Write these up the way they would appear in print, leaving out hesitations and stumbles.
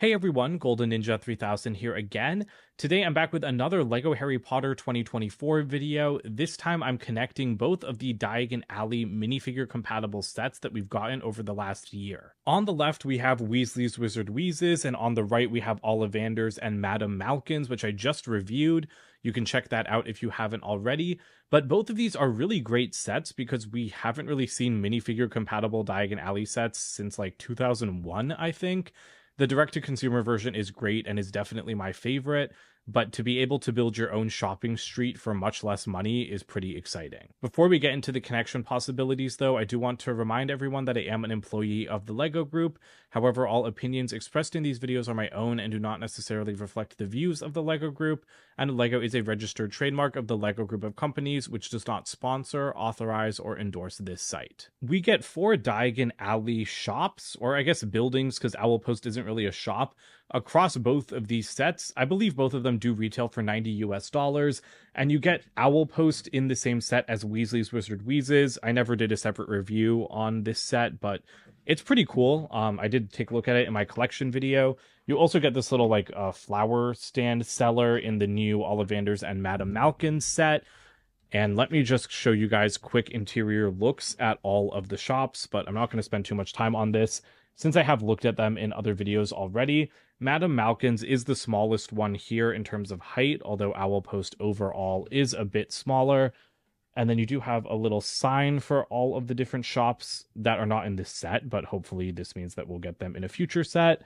Hey everyone, Golden Ninja 3000 here again. Today I'm back with another LEGO Harry Potter 2024 video. This time I'm connecting both of the Diagon Alley minifigure compatible sets that we've gotten over the last year. On the left we have Weasley's Wizard Wheezes, and on the right we have Ollivanders and Madame Malkins, which I just reviewed. You can check that out if you haven't already. But both of these are really great sets because we haven't really seen minifigure compatible Diagon Alley sets since like 2001, I think. The direct-to-consumer version is great and is definitely my favorite, but to be able to build your own shopping street for much less money is pretty exciting. Before we get into the connection possibilities, though, I do want to remind everyone that I am an employee of the LEGO Group. However, all opinions expressed in these videos are my own and do not necessarily reflect the views of the LEGO Group, and LEGO is a registered trademark of the LEGO Group of companies, which does not sponsor, authorize, or endorse this site. We get 4 Diagon Alley shops, or I guess buildings, because Owlpost isn't really a shop, across both of these sets. I believe both of them do retail for $90 US, and you get Owlpost in the same set as Weasley's Wizard Wheezes. I never did a separate review on this set, but it's pretty cool. I did take a look at it in my collection video. You also get this little like flower stand seller in the new Ollivanders and Madame Malkin set. And let me just show you guys quick interior looks at all of the shops, but I'm not going to spend too much time on this since I have looked at them in other videos already. Madame Malkin's is the smallest one here in terms of height, although Owlpost overall is a bit smaller. And then you do have a little sign for all of the different shops that are not in this set, but hopefully this means that we'll get them in a future set.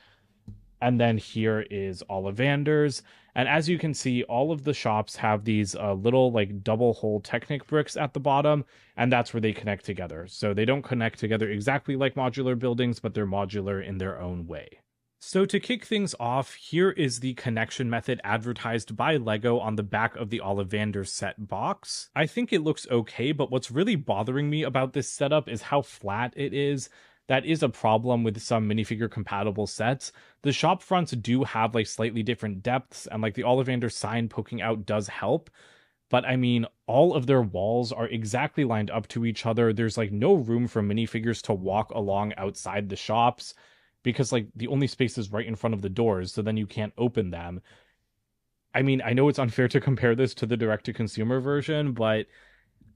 And then here is Ollivanders. And as you can see, all of the shops have these little like double hole Technic bricks at the bottom, and that's where they connect together. So they don't connect together exactly like modular buildings, but they're modular in their own way. So to kick things off, here is the connection method advertised by LEGO on the back of the Ollivander set box. I think it looks okay, but what's really bothering me about this setup is how flat it is. That is a problem with some minifigure compatible sets. The shop fronts do have like slightly different depths, and like the Ollivander sign poking out does help. But I mean, all of their walls are exactly lined up to each other. There's like no room for minifigures to walk along outside the shops, because like the only space is right in front of the doors, so then you can't open them. I mean, I know it's unfair to compare this to the direct-to-consumer version, but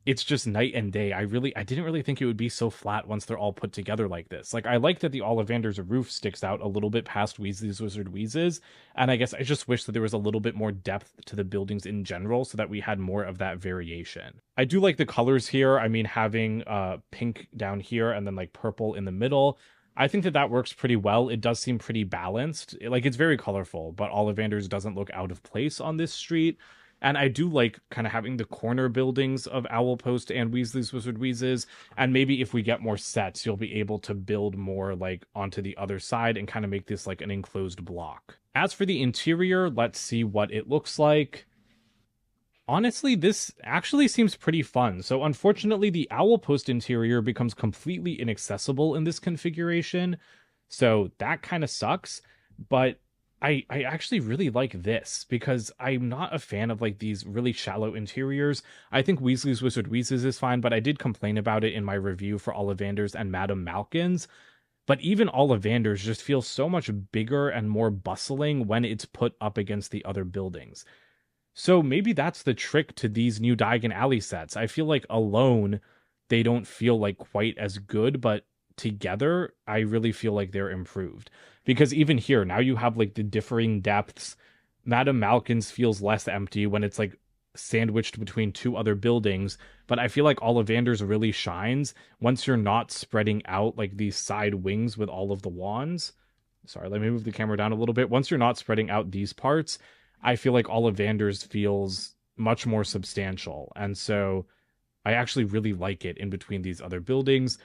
it's just night and day. I didn't really think it would be so flat once they're all put together like this. Like, I like that the Ollivander's roof sticks out a little bit past Weasley's Wizard Wheezes, and I guess I just wish that there was a little bit more depth to the buildings in general so that we had more of that variation. I do like the colors here. I mean, having pink down here and then like purple in the middle, I think that that works pretty well. It does seem pretty balanced. It's very colorful, but Ollivanders doesn't look out of place on this street. And I do like kind of having the corner buildings of Owlpost and Weasley's Wizard Wheezes. And maybe if we get more sets, you'll be able to build more like onto the other side and kind of make this like an enclosed block. As for the interior, let's see what it looks like. Honestly, this actually seems pretty fun. So unfortunately, the Owlpost interior becomes completely inaccessible in this configuration. So that kind of sucks. But I actually really like this because I'm not a fan of like these really shallow interiors. I think Weasley's Wizard Wheezes is fine, but I did complain about it in my review for Ollivanders and Madame Malkins. But even Ollivanders just feels so much bigger and more bustling when it's put up against the other buildings. So maybe that's the trick to these new Diagon Alley sets. I feel like alone, they don't feel like quite as good, but together, I really feel like they're improved. Because even here, now you have like the differing depths. Madame Malkin's feels less empty when it's like sandwiched between 2 other buildings, but I feel like Ollivander's really shines once you're not spreading out like these side wings with all of the wands. Sorry, let me move the camera down a little bit. Once you're not spreading out these parts, I feel like Ollivander's feels much more substantial. And so I actually really like it in between these other buildings.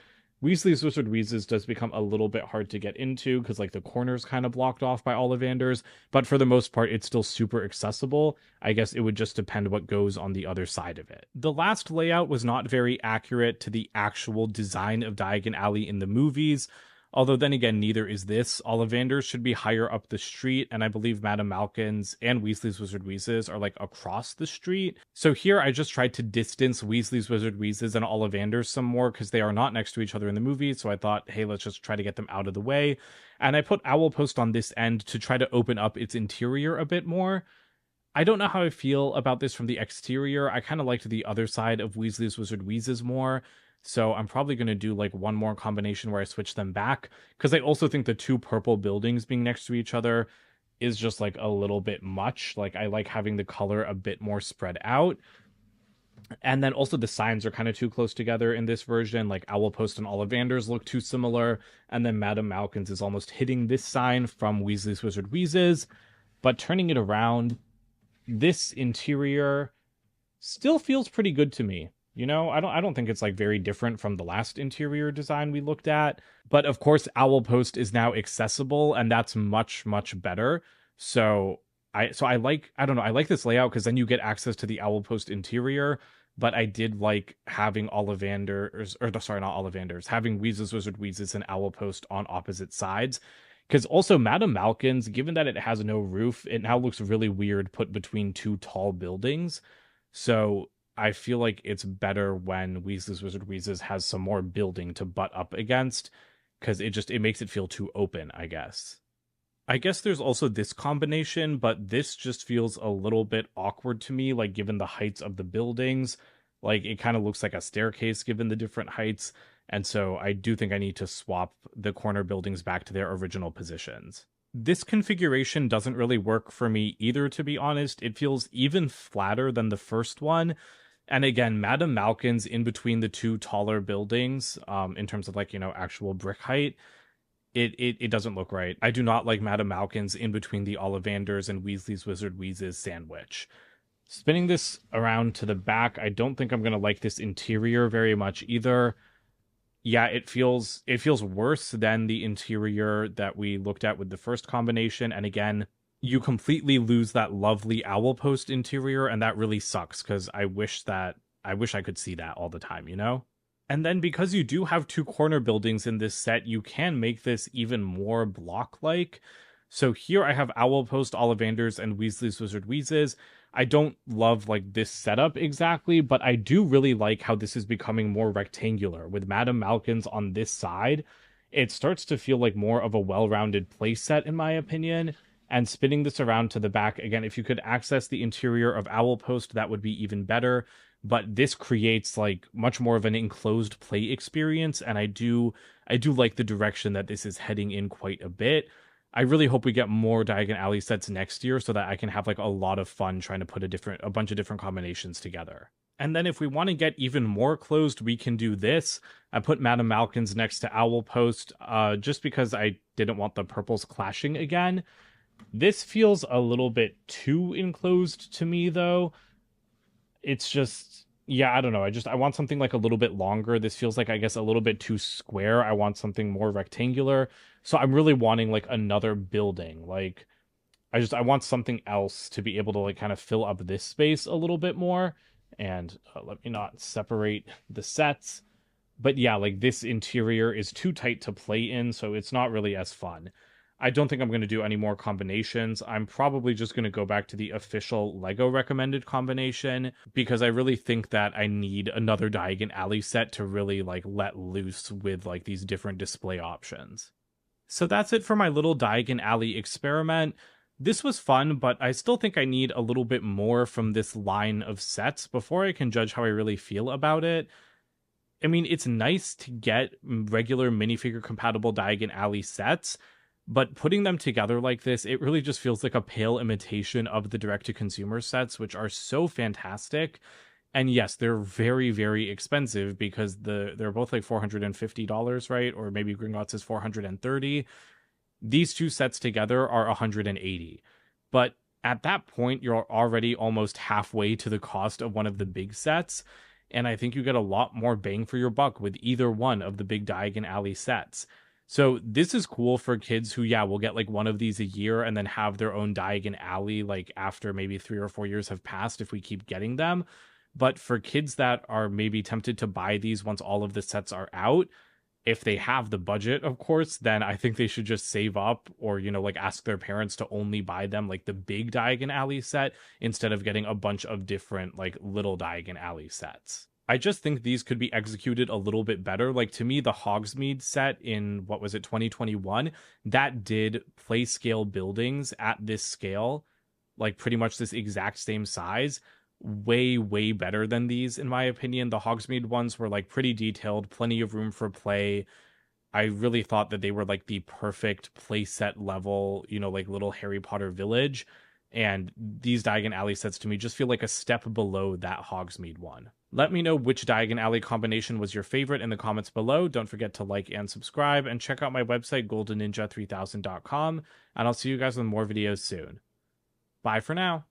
Weasley's Wizard Wheezes does become a little bit hard to get into because like the corner's kind of blocked off by Ollivanders, but for the most part it's still super accessible. I guess it would just depend what goes on the other side of it. The last layout was not very accurate to the actual design of Diagon Alley in the movies. Although then again, neither is this. Ollivanders should be higher up the street, and I believe Madame Malkin's and Weasley's Wizard Wheezes are like across the street. So here I just tried to distance Weasley's Wizard Wheezes and Ollivanders some more because they are not next to each other in the movie. So I thought, hey, let's just try to get them out of the way. And I put Owl Post on this end to try to open up its interior a bit more. I don't know how I feel about this from the exterior. I kind of liked the other side of Weasley's Wizard Wheezes more. So I'm probably going to do like one more combination where I switch them back. Because I also think the two purple buildings being next to each other is just like a little bit much. Like I like having the color a bit more spread out. And then also the signs are kind of too close together in this version. Like Owl Post and Ollivanders look too similar. And then Madame Malkin's is almost hitting this sign from Weasley's Wizard Wheezes. But turning it around, this interior still feels pretty good to me. You know, I don't think it's like very different from the last interior design we looked at. But of course, Owl Post is now accessible, and that's much, much better. So I like, I don't know, I like this layout because then you get access to the Owl Post interior. But I did like having Ollivanders, or sorry, not Ollivanders, having Weezes Wizard Wheezes and Owl Post on opposite sides. Because also Madame Malkin's, given that it has no roof, it now looks really weird put between two tall buildings. So I feel like it's better when Weasley's Wizard Wheezes has some more building to butt up against, because it makes it feel too open, I guess. I guess there's also this combination, but this just feels a little bit awkward to me, like given the heights of the buildings. Like it kind of looks like a staircase given the different heights. And so I do think I need to swap the corner buildings back to their original positions. This configuration doesn't really work for me either, to be honest. It feels even flatter than the first one. And again, Madame Malkin's in between the two taller buildings, in terms of like, you know, actual brick height. It doesn't look right. I do not like Madame Malkin's in between the Ollivanders and Weasley's Wizard Wheezes sandwich. Spinning this around to the back, I don't think I'm going to like this interior very much either. Yeah, it feels worse than the interior that we looked at with the first combination. And again, you completely lose that lovely Owl Post interior, and that really sucks because I wish I could see that all the time, you know? And then because you do have two corner buildings in this set, you can make this even more block-like. So here I have Owl Post, Ollivanders, and Weasley's Wizard Wheezes. I don't love like this setup exactly, but I do really like how this is becoming more rectangular. With Madame Malkin's on this side, it starts to feel like more of a well-rounded play set in my opinion. And spinning this around to the back, again, if you could access the interior of Owl Post, that would be even better. But this creates like much more of an enclosed play experience, and I do like the direction that this is heading in quite a bit. I really hope we get more Diagon Alley sets next year so that I can have like a lot of fun trying to put a bunch of different combinations together. And then if we want to get even more closed, we can do this. I put Madame Malkin's next to Owl Post, just because I didn't want the purples clashing again. This feels a little bit too enclosed to me, though. It's just, yeah, I don't know. I want something like a little bit longer. This feels like, I guess, a little bit too square. I want something more rectangular. So I'm really wanting like another building. Like, I want something else to be able to like kind of fill up this space a little bit more. And let me not separate the sets. But yeah, like this interior is too tight to play in, so it's not really as fun. I don't think I'm going to do any more combinations. I'm probably just going to go back to the official LEGO recommended combination because I really think that I need another Diagon Alley set to really like let loose with like these different display options. So that's it for my little Diagon Alley experiment. This was fun, but I still think I need a little bit more from this line of sets before I can judge how I really feel about it. I mean, it's nice to get regular minifigure compatible Diagon Alley sets, but putting them together like this, it really just feels like a pale imitation of the direct-to-consumer sets, which are so fantastic. And yes, they're very, very expensive because they're both like $450, right? Or maybe Gringotts is $430. These two sets together are $180. But at that point, you're already almost halfway to the cost of one of the big sets. And I think you get a lot more bang for your buck with either one of the big Diagon Alley sets. So this is cool for kids who, yeah, will get like one of these a year and then have their own Diagon Alley like after maybe 3 or 4 years have passed if we keep getting them. But for kids that are maybe tempted to buy these once all of the sets are out, If they have the budget, of course, then I think they should just save up or, like ask their parents to only buy them like the big Diagon Alley set instead of getting a bunch of different like little Diagon Alley sets. I just think these could be executed a little bit better. Like to me, the Hogsmeade set in what was it, 2021, that did play scale buildings at this scale, like pretty much this exact same size, way better than these in my opinion. The Hogsmeade ones were like pretty detailed, plenty of room for play. I really thought that they were like the perfect playset level, like little Harry Potter village. And these Diagon Alley sets to me just feel like a step below that Hogsmeade one. Let me know which Diagon Alley combination was your favorite in the comments below. Don't forget to like and subscribe, and check out my website, goldenninja3000.com, and I'll see you guys with more videos soon. Bye for now.